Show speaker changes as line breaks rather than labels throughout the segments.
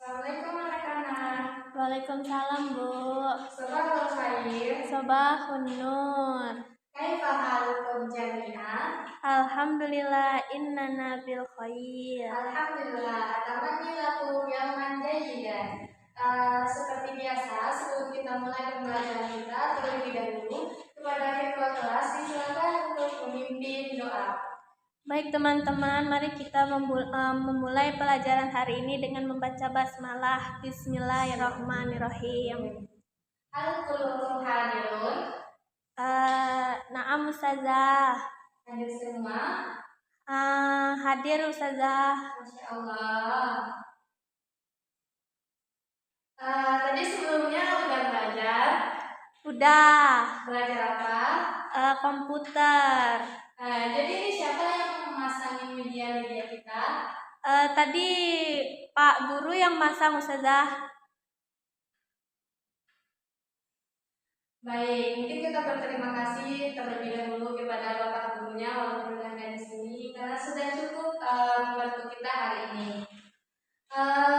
Assalamualaikum anak-anak.
Waalaikumsalam, Bu.
Sabahul khair.
Sabahun nur.
Kaifa halukum jami'an?
Alhamdulillah innana bil khair.
Alhamdulillah, atamanni lakum yauman jayyidan. Seperti biasa, sebelum kita mulai pembelajaran kita, terlebih dahulu kepada ketua kelas disilakan untuk memimpin doa.
Baik teman-teman, mari kita memulai pelajaran hari ini dengan membaca basmalah. Bismillahirrahmanirrahim.
Hal kullukum hadirun?
Naam Ustazah.
Hadir semua?
Hadir Ustazah.
Masya Allah. Tadi sebelumnya udah belajar?
Udah.
Belajar apa?
Komputer.
Jadi ini siapa yang memasang media kita?
Tadi Pak Guru yang masang Ustazah.
Baik, mungkin kita berterima kasih terlebih dahulu kepada Bapak Gurunya walaupun tidak di sini karena sudah cukup membantu kita hari ini.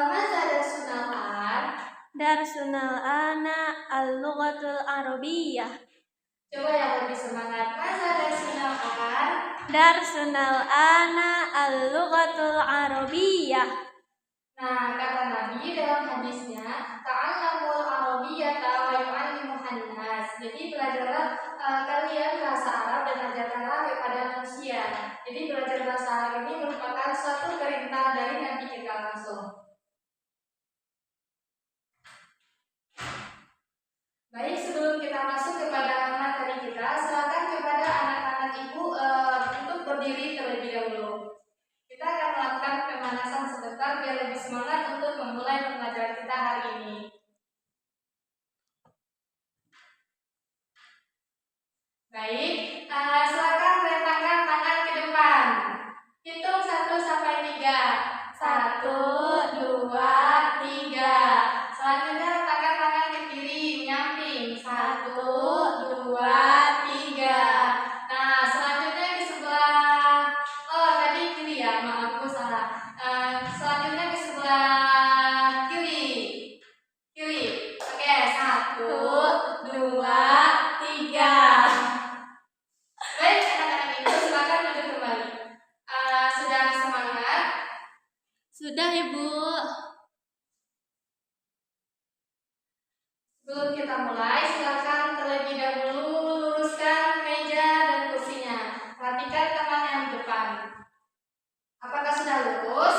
Masa darsunal an?
Darsunal ana al-lughatul arabiyyah.
Coba yang lebih semangat. Masa darsunal an?
Darsunal ana al-lughatul arabiyyah.
Nah, kata Nabi dalam hadisnya, ta'allamul arabiyyata wa yu'allimuhan nas. Jadi belajarlah kalian bahasa Arab dan ajarkanlah kepada manusia. Jadi belajar bahasa Arab ini merupakan suatu perintah dari Nabi kita langsung. Baik, sebelum kita masuk kepada materi kita, silakan kepada anak-anak ibu untuk berdiri terlebih dahulu. Kita akan melakukan pemanasan sebentar biar lebih semangat untuk memulai pembelajaran kita hari ini. Baik, silakan rentangkan tangan ke depan. Hitung 1 sampai 3. 1, 2, 3. Selanjutnya rentangkan tangan ke kiri menyamping. 1, 2, 3. Nah, selanjutnya ke sebelah. Oh, tadi kiri ya, maaf aku salah. Selanjutnya ke sebelah kiri. Kiri. Oke, 1, 2, 3. Baik, anak-anak ibu silakan duduk kembali. Sudah semangat?
Sudah, Ibu.
Sebelum kita mulai, silakan terlebih dahulu luruskan meja dan kursinya. Perhatikan teman yang di depan. Apakah sudah lurus?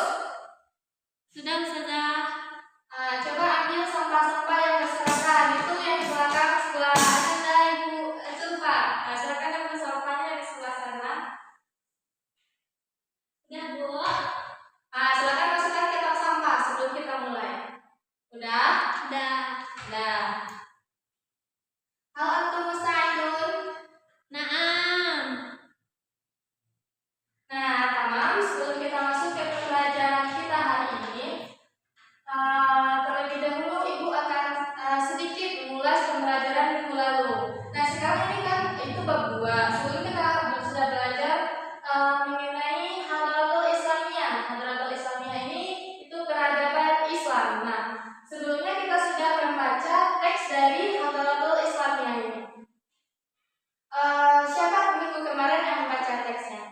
Sudah, Ustazah.
Coba ambil sampah-sampah yang berserakan. Itu yang di belakang sebelah Anda, Ibu Zulfa. Silakan ambil sampahnya di sebelah sana.
Sudah, Bu.
Silakan masukkan ke tong sampah sebelum kita mulai. Udah?
Sudah.
Udah. Hal antum musta'idun?
Naam.
Nah, tamam. Sebelum kita masuk ke pembelajaran kita hari ini, terlebih dahulu Ibu akan sedikit mengulas pembelajaran minggu lalu. Nah, sekarang ini kan itu bab 2. Sebelum kita sudah belajar mengenai Hadratul Islamiyah. Hadratul Islamiyah ini itu peradaban Islam. Nah, sebelumnya kita sudah membaca teks dari Hadratul Islamiyah ini. Siapa minggu kemarin yang membaca teksnya?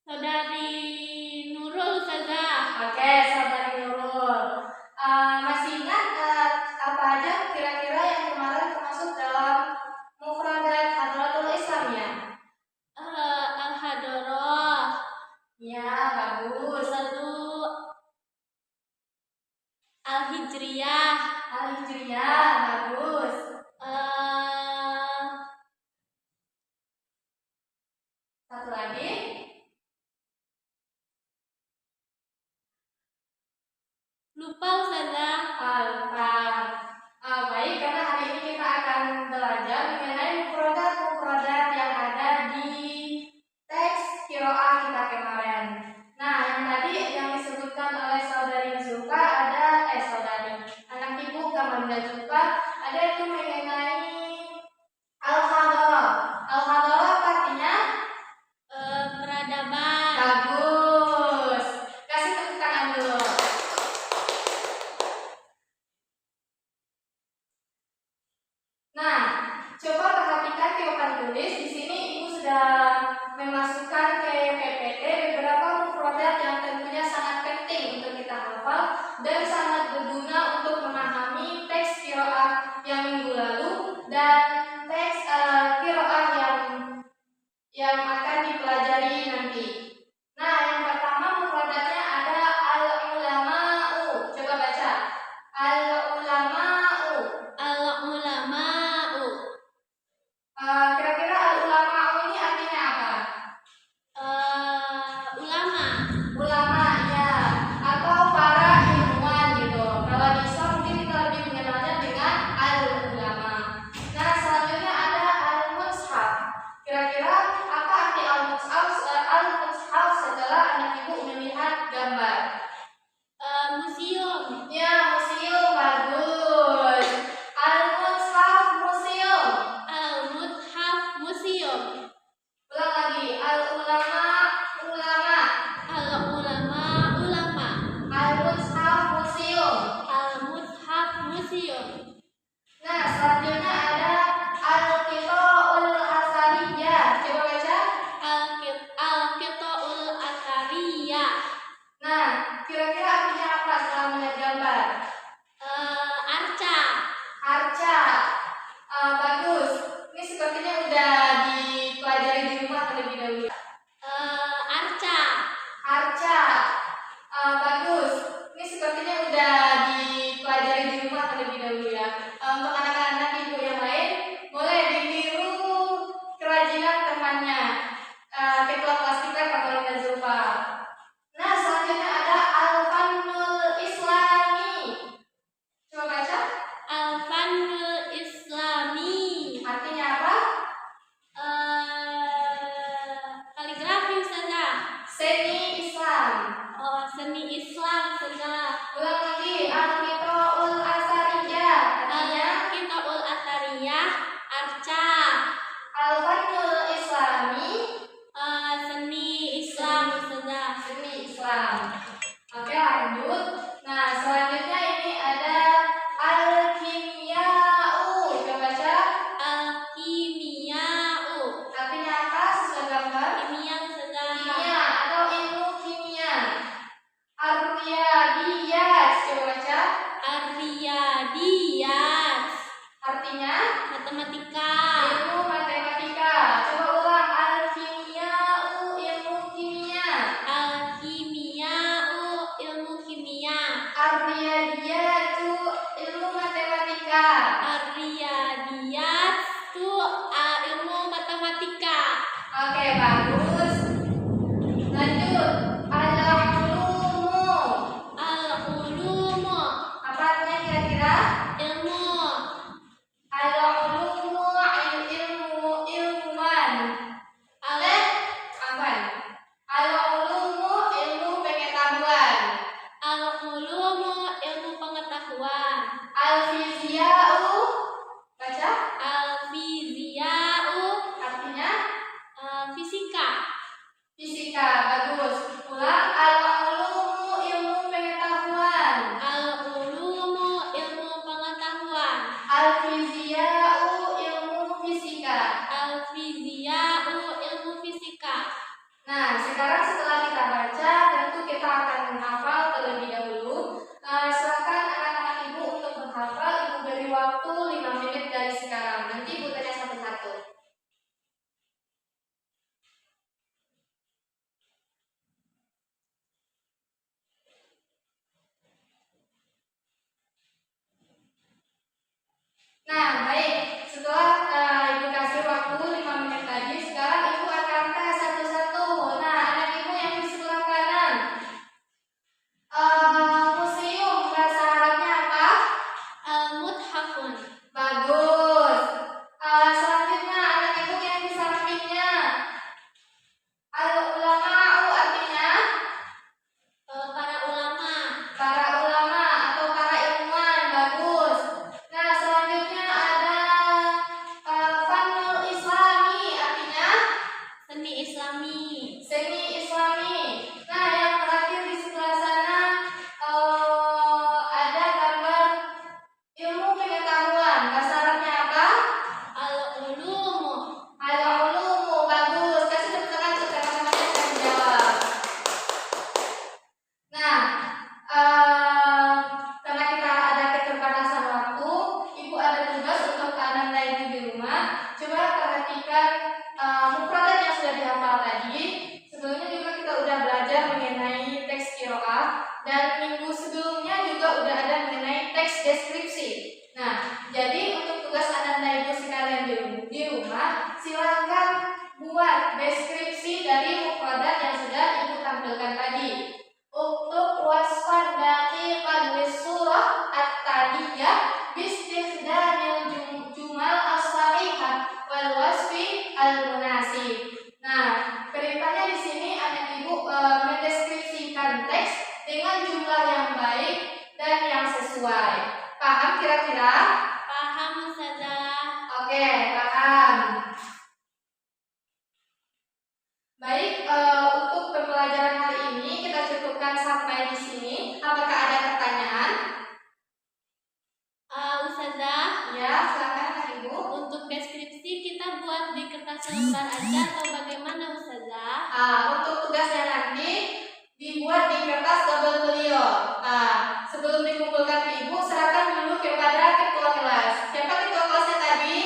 Saudari Nurul, Ustazah.
Oke, saudari Nurul. Masih ingat apa aja kira-kira yang kemarin termasuk dalam mufradat Hadratul Islamiyah?
Al-Hadarah.
Ya, bagus.
Lalu Al-Hijriyah.
Al-Hijriyah, bagus. Satu lagi.
Lupa, Ustazah.
Lupa. Baik, karena hari ini kita akan belajar mengenai mufradat yang ada di teks qiraah kita kemarin. Nah, yang tadi yang disebutkan oleh saudari Zulfa ada anak ibu Kamarinda Zulfa ada itu mengenai al-hadarah. Al-hadarah apa artinya?
Peradaban.
Bagus. Kasih tepuk tangan Seni Islam.
Oh, seni Islam, Ustazah.
Ulang lagi, Al-Qitaul Asariyah. Artinya
Al-Qitaul Asariyah, arca.
Al-Fannul Islami.
Seni Islam, Ustazah.
Seni Islam. Oke, lanjut. Nah, selanjutnya ini ada Al-Kimiyau. Coba baca.
Al-Kimiyau.
Artinya apa? Sesuai gambar.
Kimia, Ustazah.
Kimia atau ilmu kimia. Ar-Riyadiyat. Coba baca.
Ar-Riyadiyat.
Artinya
Matematika.
ilmu matematika. Coba ulang. Al-Kimiyau, ilmu kimia.
Al-Kimiyau, ilmu kimia.
Ar-Riyadiyatu, ilmu matematika.
Ar-Riyadiyat itu ilmu matematika.
Oke, bagus. Lanjut. Al-Ulumu.
Al-Ulumu,
Apa artinya kira-kira?
ilmu.
Al-Ulumu, ilmuwan. Apaan? Al-Ulumu, ilmu pengetahuan.
Al-Ulumu, ilmu pengetahuan.
Al-Fizya'u. Baca.
Al-Fiziyau,
Artinya
fisika.
fisika. Bagus. Ulang. Al-Ulumu, ilmu pengetahuan.
Al-Ulumu, ilmu pengetahuan.
Al-Fizya'u, ilmu fisika.
Al-Fiziyau, ilmu fisika.
Nah, sekarang setelah kita baca, tentu kita akan menghafal terlebih dahulu. Silakan anak-anak ibu untuk menghafal. Ibu beri waktu 5 menit dari sekarang. Nanti ibu tanya satu-satu. Nah, baik. Setelah ibu kasih waktu 5 menit tadi, sekarang ibu akan tes satu-satu. Nah, anak ibu yang di sebelah kanan. Museum bahasa Arabnya apa?
Al-Muthafun.
Bagus. Selanjutnya anak ibu yang di sampingnya. Al-Ulama'u artinya
Para ulama.
para ulama atau para ilmuwan. Bagus. Nah, selanjutnya ada Fannul Islami artinya
Seni Islami.
seni Islami. Nah, yang terakhir di sebelah sana ada gambar ilmu pengetahuan. Bahasa Arabnya apa?
Al-Ulumu.
Al-Ulumu. Bagus. Kasih tepuk tangan untuk teman-teman yang sudah menjawab. Nah, karena kita ada keterbatasan waktu, ibu ada tugas untuk anak ibu di rumah. Coba perhatikan mufradat yang sudah dihafal tadi. Sebelumnya juga kita udah belajar mengenai teks qiraah dan minggu sebelumnya juga udah ada mengenai teks deskripsi. Nah, jadi untuk tugas anak ibu sekalian di rumah, silakan buat deskripsi dari mufradat yang sudah ibu tampilkan tadi. Untuk wasfan daqiqan lis-surah at-taliyah bistikhdamil jumal as-sahihah wal wasfi al-munasib. Nah, perintahnya di sini anak ibu mendeskripsikan teks dengan jumlah yang baik dan yang sesuai. Paham kira-kira?
Paham, Ustazah.
Oke, paham. Baik, untuk pembelajaran hari ini kita cukupkan sampai di sini. Apakah ada pertanyaan?
Ustazah,
Ya, silakan Kak Ibu.
untuk deskripsi kita buat di kertas lembar aja atau bagaimana, Ustazah?
Untuk tugasnya nanti dibuat di kertas double folio. Sebelum dikumpulkan ke Ibu, serahkan dulu kepada ketua kelas. Siapa ketua kelasnya tadi?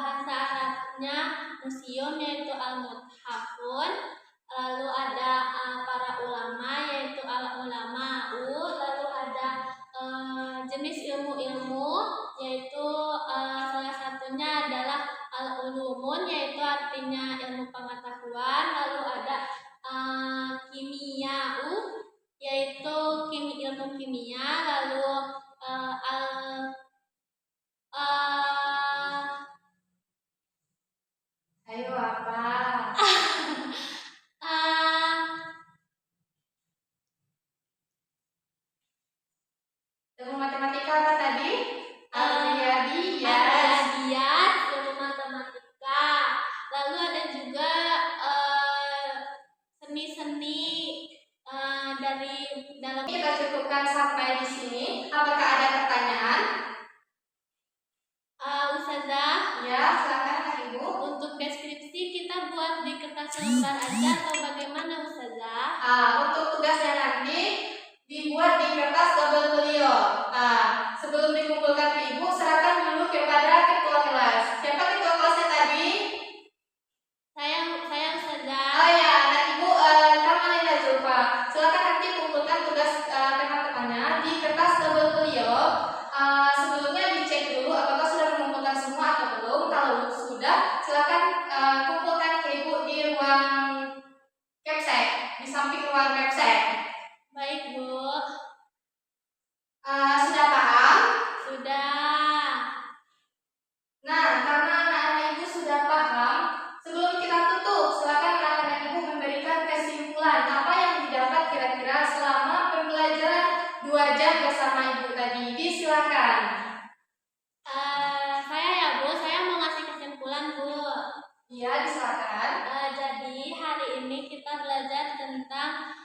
bahasa Arabnya museum yaitu al-muthafun. Lalu ada para ulama yaitu al-ulama'u. Lalu ada jenis ilmu-ilmu yaitu salah satunya adalah al-ulumun yaitu artinya ilmu pengetahuan. Lalu ada kimia'u yaitu ilmu kimia. Lalu
Ayo apa? Ilmu matematika apa tadi?
Riyadiyat, ilmu matematika. Lalu ada juga seni-seni dari dalam.
Kita cukupkan sampai di sini. Apakah ada pertanyaan?
Ustazah,
Ya, silakan Kak Ibu.
untuk deskripsi kita buat di kertas lembar aja atau bagaimana Ustazah?
Untuk tugasnya nanti dibuat di kertas double folio. Sebelum dikumpulkan ke Ibu, serahkan dulu kepada ketua kelas. Siapa ketua kelasnya tadi?
Saya Ustazah.
Oh ya, anak Ibu Kamalina Zulfa. Silakan nanti kumpulkan tugas teman-temannya di kertas double folio. Sebelumnya dicek dulu apakah sudah mengumpulkan semua atau belum. Kalau sudah, silakan kumpulkan ke Ibu di ruang capsek, di samping ruang capsek.
Baik, Bu.
Sudah paham?
Sudah.
Nah, karena anak-anak Ibu sudah paham, sebelum kita tutup, silakan anak-anak Ibu memberikan kesimpulan apa yang didapat kira-kira selama pembelajaran 2 jam bersama Ibu tadi. Silakan.
Saya ya Bu, saya mau ngasih kesimpulan Bu.
Iya, silakan.
Jadi hari ini kita belajar tentang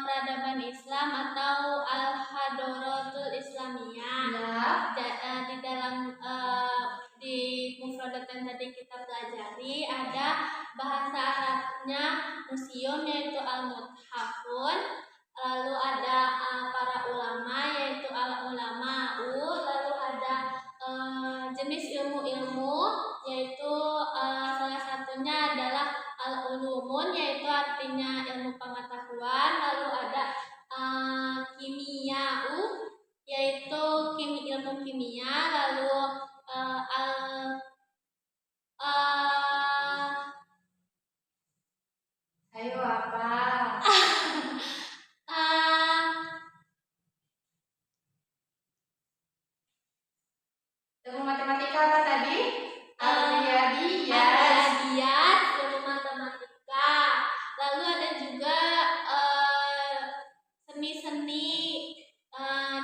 peradaban Islam atau al-hadaratul Islamiyah.
Ya.
Di dalam di mufradat yang tadi kita pelajari ada bahasa Arabnya museum yaitu al-muthafun. Lalu ada para ulama yaitu al-ulama'u. Lalu ada jenis ilmu-ilmu yaitu salah satunya adalah al-ulumun yaitu artinya ilmu pengetahuan. Lalu ada kimia'u yaitu ilmu kimia. Lalu
Ayo apa? Ilmu matematika apa tadi?
Riyadiyat, ilmu matematika. Lalu ada juga seni-seni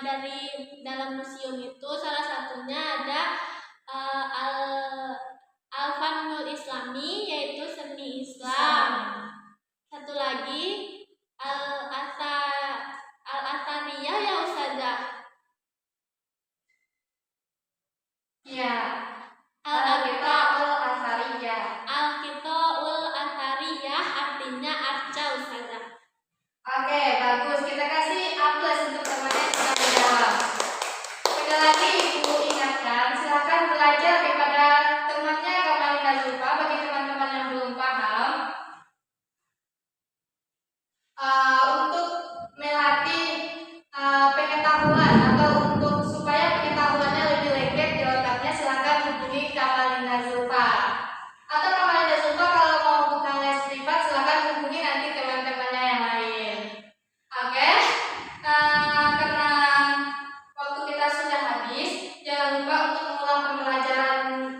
dari dalam museum itu. Salah satunya ada al-fanul islami yaitu seni Islam. Satu lagi al-athariyah ya Ustazah.
Iya.
Al-Qitaul
Al-Qitaul
Athariyah artinya arca Ustazah.
Oke, bagus. Kita kasih A+ untuk teman yang sudah menjawab. Sekali lagi Ibu ingatkan, silakan belajar kepada temannya Kamalina Zulfa. Bagi teman-teman yang belum paham, untuk melatih pengetahuan atau untuk supaya pengetahuannya lebih lengkap di otaknya, silakan hubungi Kamalina Zulfa. Atau Kamalina Zulfa kalau mau buka les privat, silakan hubungi nanti teman-temannya yang lain. Oke? Karena waktu kita sudah habis, jangan lupa untuk mengulang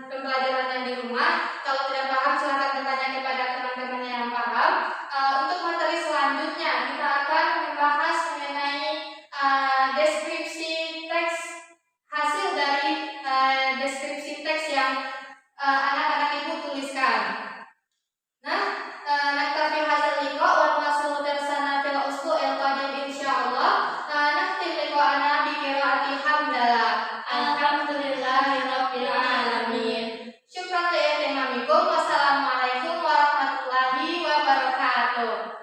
pembelajarannya di rumah. Kalau tidak paham, silakan bertanya kepada teman-temannya yang paham. Untuk materi selanjutnya, kita akan membahas mengenai deskripsi teks, hasil dari deskripsi teks yang anak-anak Ibu tuliskan. Nah, naktafi hadzal liqa wa nuwassilu darsana fil usbu'il qadim insyaallah. Nakhtim liqa'ana bi qiraati hamdalah. Alhamdulillahirabbil alamin. Syukran li ihtimamikum. Wassalamualaikum warahmatullahi wabarakatuh.